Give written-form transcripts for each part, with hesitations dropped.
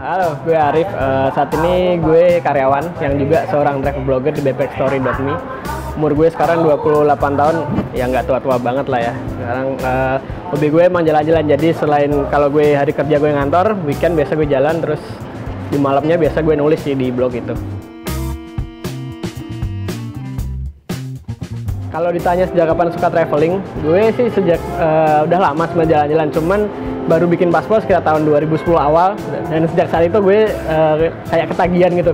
Halo, gue Arif. Saat ini gue karyawan yang juga seorang travel blogger di backpackstory.me. Umur gue sekarang 28 tahun, ya nggak tua-tua banget lah ya. Sekarang hobi gue emang jalan-jalan, jadi selain kalau gue hari kerja gue ngantor, weekend biasa gue jalan, terus di malamnya biasa gue nulis sih di blog itu. Kalau ditanya sejak kapan suka traveling, gue sih sejak udah lama sebenarnya jalan-jalan, cuman baru bikin paspor sekitar tahun 2010 awal, dan sejak saat itu gue kayak ketagihan gitu.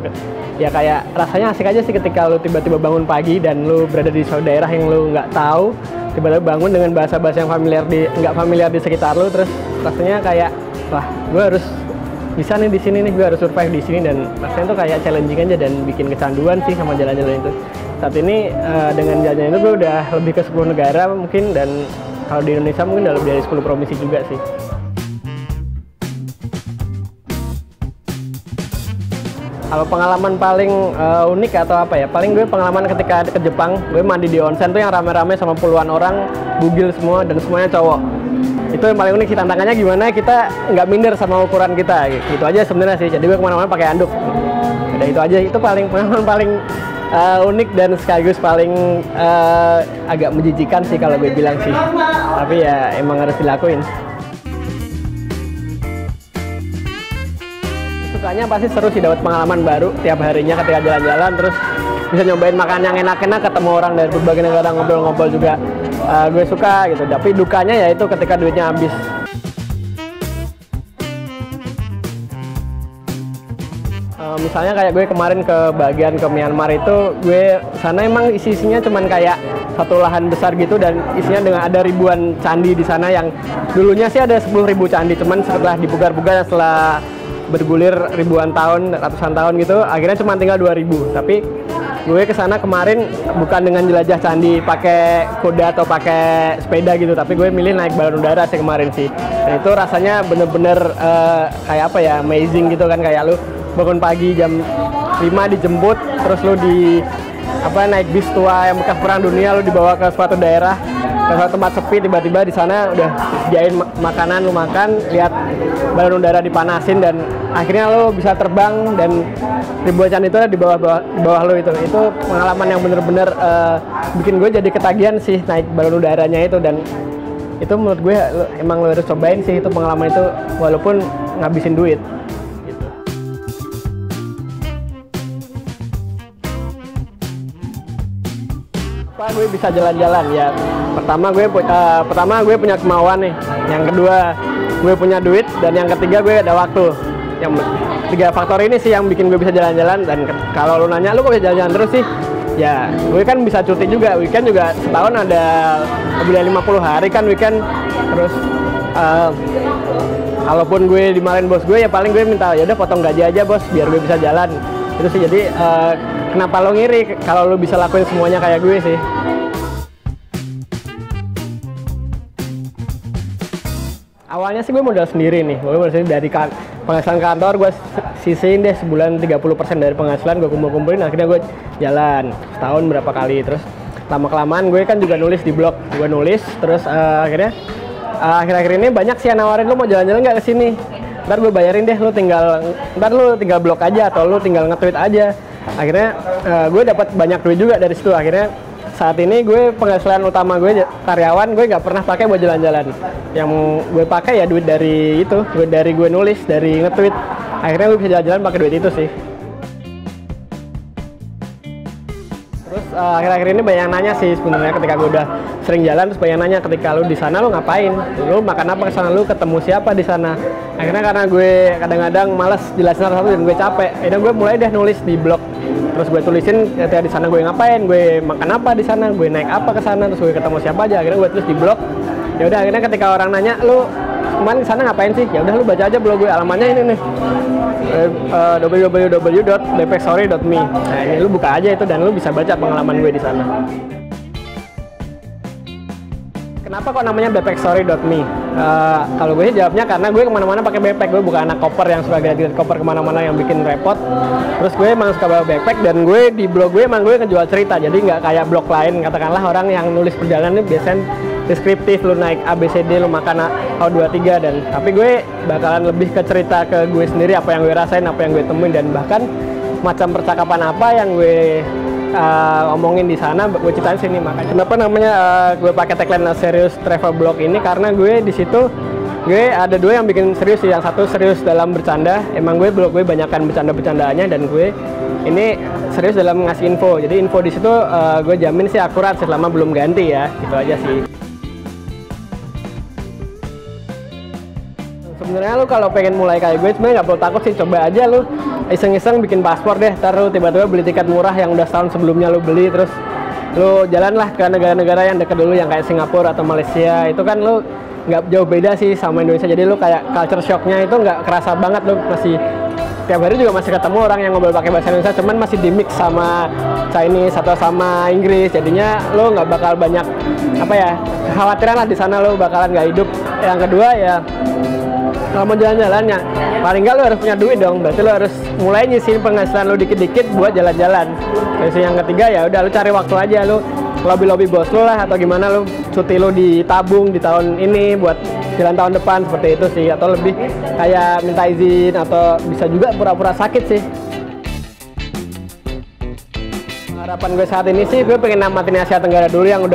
Ya kayak rasanya asik aja sih ketika lu tiba-tiba bangun pagi dan lu berada di suatu daerah yang lu nggak tahu, tiba-tiba bangun dengan bahasa-bahasa yang nggak familiar di sekitar lu, terus rasanya kayak wah gue harus bisa nih di sini nih, gue harus survive di sini, dan rasanya tuh kayak challenging aja dan bikin kecanduan sih sama jalan-jalan itu. Saat ini dengan jalan-jalan itu gue udah lebih ke 10 negara mungkin, dan kalau di Indonesia mungkin udah lebih dari 10 provinsi juga sih. Kalau pengalaman paling unik atau apa ya, paling gue pengalaman ketika ke Jepang, gue mandi di onsen tuh yang rame-rame sama puluhan orang, bugil semua dan semuanya cowok. Itu yang paling unik sih, tantangannya gimana kita nggak minder sama ukuran kita, gitu aja sebenarnya sih. Jadi gue kemana-mana pakai handuk. Udah itu aja, itu pengalaman paling unik dan sekaligus paling agak menjijikan sih kalau gue bilang sih. Tapi ya emang harus dilakuin. Sukanya pasti seru sih, dapat pengalaman baru tiap harinya ketika jalan-jalan, terus bisa nyobain makan yang enak-enak, ketemu orang dari berbagai negara, ngobrol-ngobrol juga. Gue suka gitu, tapi dukanya ya itu ketika duitnya habis. Misalnya kayak gue kemarin ke bagian ke Myanmar itu, gue sana emang isinya cuman kayak satu lahan besar gitu, dan isinya dengan ada ribuan candi di sana, yang dulunya sih ada 10.000 candi, cuman setelah dipugar-pugar, setelah bergulir ribuan tahun, ratusan tahun gitu, akhirnya cuma tinggal 2.000. Tapi gue kesana kemarin bukan dengan jelajah candi pakai kuda atau pakai sepeda gitu, tapi gue milih naik balon udara sih kemarin sih. Dan itu rasanya bener-bener kayak apa ya, amazing gitu kan, kayak lu bangun pagi jam 5 dijemput, terus lu naik bis tua yang bekas perang dunia, lu dibawa ke suatu daerah, ke suatu tempat sepi, tiba-tiba di sana udah sediain makanan, lu makan, lihat balon udara dipanasin, dan akhirnya lu bisa terbang, dan ribuan candi itu di bawah lu. Itu pengalaman yang bener-bener bikin gue jadi ketagihan sih naik balon udaranya itu, dan itu menurut gue emang lu harus cobain sih itu pengalaman itu, walaupun ngabisin duit. Gue bisa jalan-jalan ya. Pertama gue punya kemauan nih. Yang kedua gue punya duit, dan yang ketiga gue ada waktu. Yang 3 faktor ini sih yang bikin gue bisa jalan-jalan. Dan kalau lu nanya lu kok bisa jalan-jalan terus sih, ya gue kan bisa cuti juga. Weekend juga setahun ada lebih dari 50 hari kan weekend. Terus kalaupun gue dimarahin bos gue, ya paling gue minta ya udah potong gaji aja bos biar gue bisa jalan. Terus sih, jadi kenapa lo ngiri kalau lo bisa lakuin semuanya kayak gue sih. Awalnya sih gue modal sendiri nih, gue modal sendiri dari penghasilan kantor, gue sisihin deh sebulan 30% dari penghasilan, gue kumpulin, akhirnya gue jalan setahun berapa kali. Terus lama-kelamaan gue kan juga nulis di blog, gue nulis, terus akhirnya akhir-akhir ini banyak sih yang nawarin, lo mau jalan-jalan nggak ke sini? Ntar gue bayarin deh, ntar lu tinggal blog aja atau lu tinggal nge-tweet aja. Akhirnya gue dapat banyak duit juga dari situ. Akhirnya saat ini gue penghasilan utama gue karyawan, gue nggak pernah pakai buat jalan-jalan. Yang gue pakai ya duit dari itu, duit dari gue nulis, dari nge-tweet. Akhirnya gue bisa jalan-jalan pakai duit itu sih. Terus akhir-akhir ini banyak yang nanya sih sebenarnya, ketika gue udah sering jalan, terus banyak nanya ketika lu di sana lu ngapain, lu makan apa kesana, lu ketemu siapa di sana. Akhirnya karena gue kadang-kadang malas jelasin satu-satu dan gue capek, akhirnya gue mulai deh nulis di blog. Terus gue tulisin ketika di sana gue ngapain, gue makan apa di sana, gue naik apa ke sana, terus gue ketemu siapa aja. Akhirnya gue tulis di blog. Ya udah, akhirnya ketika orang nanya lu kemarin di sana ngapain sih, ya udah lu baca aja blog gue, alamatnya ini nih, www.backpackstory.me. Nah ini lu buka aja itu dan lu bisa baca pengalaman gue di sana. Kenapa kok namanya backpackstory.me? Kalau gue sih jawabnya karena gue kemana-mana pakai backpack. Gue bukan anak koper yang suka lihat koper kemana-mana yang bikin repot. Terus gue emang suka bawa backpack, dan gue di blog gue emang gue ngejual cerita. Jadi nggak kayak blog lain, katakanlah orang yang nulis perjalanan ini biasanya deskriptif, lu naik ABCD, lu makan O23 dan tapi gue bakalan lebih ke cerita ke gue sendiri apa yang gue rasain, apa yang gue temuin dan bahkan macam percakapan apa yang gue omongin di sana gue ceritain sini. Makanya kenapa namanya gue pakai tagline serius travel blog ini karena gue di situ gue ada dua yang bikin serius sih. Yang satu serius dalam bercanda, emang blog gue banyakkan bercanda-bercandaannya dan gue ini serius dalam ngasih info. Jadi info di situ gue jamin sih akurat selama belum ganti ya, gitu aja sih. Sebenarnya lu kalau pengen mulai kayak gue sebenarnya nggak perlu takut sih, coba aja lu iseng-iseng bikin paspor deh, ntar lu tiba-tiba beli tiket murah yang udah setahun sebelumnya lu beli, terus lu jalanlah ke negara-negara yang dekat dulu yang kayak Singapura atau Malaysia. Itu kan lu nggak jauh beda sih sama Indonesia, jadi lu kayak culture shocknya itu nggak kerasa banget. Lu masih tiap hari juga masih ketemu orang yang ngobrol pakai bahasa Indonesia, cuman masih di mix sama Chinese atau sama Inggris, jadinya lu nggak bakal banyak apa ya kekhawatiran lah di sana, lu bakalan nggak hidup. Yang kedua ya kalau mau jalan-jalannya paling nggak lu harus punya duit dong, berarti lu harus mulai nyisihin penghasilan lu dikit-dikit buat jalan-jalan. Terus yang ketiga ya udah lu cari waktu aja, lu lobby bos lu lah atau gimana, lu cuti lu ditabung di tahun ini buat jalan tahun depan, seperti itu sih. Atau lebih kayak minta izin atau bisa juga pura-pura sakit sih. Harapan gue saat ini sih gue pengen namatin Asia Tenggara dulu, yang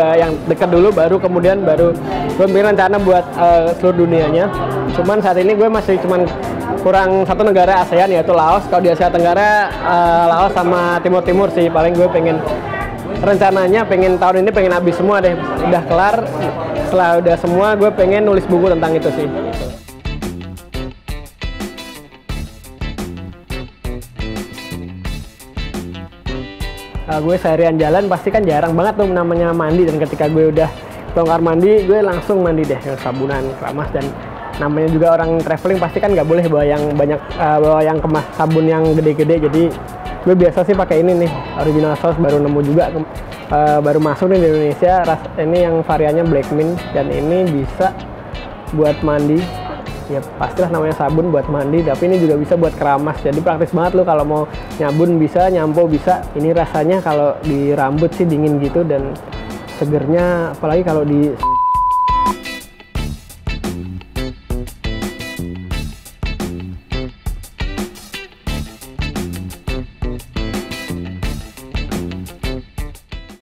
dekat dulu, baru kemudian gue bikin rencana buat seluruh dunianya. Cuman saat ini gue masih cuman kurang satu negara ASEAN yaitu Laos. Kalau di Asia Tenggara Laos sama Timur sih paling gue pengen. Rencananya pengen tahun ini pengen habis semua deh, udah kelar. Setelah udah semua gue pengen nulis buku tentang itu sih. Gue seharian jalan pasti kan jarang banget tuh namanya mandi, dan ketika gue udah bongkar mandi gue langsung mandi deh dengan sabunan keramas. Dan namanya juga orang traveling pasti kan nggak boleh bawa yang banyak, bawa yang kemas sabun yang gede-gede. Jadi gue biasa sih pakai ini nih, Original Source, baru nemu juga baru masuk nih di Indonesia. Ini yang variannya Black Mint dan ini bisa buat mandi. Ya pastilah namanya sabun buat mandi, tapi ini juga bisa buat keramas. Jadi praktis banget lo kalau mau nyabun bisa, nyampo bisa. Ini rasanya kalau di rambut sih dingin gitu dan segernya, apalagi kalau di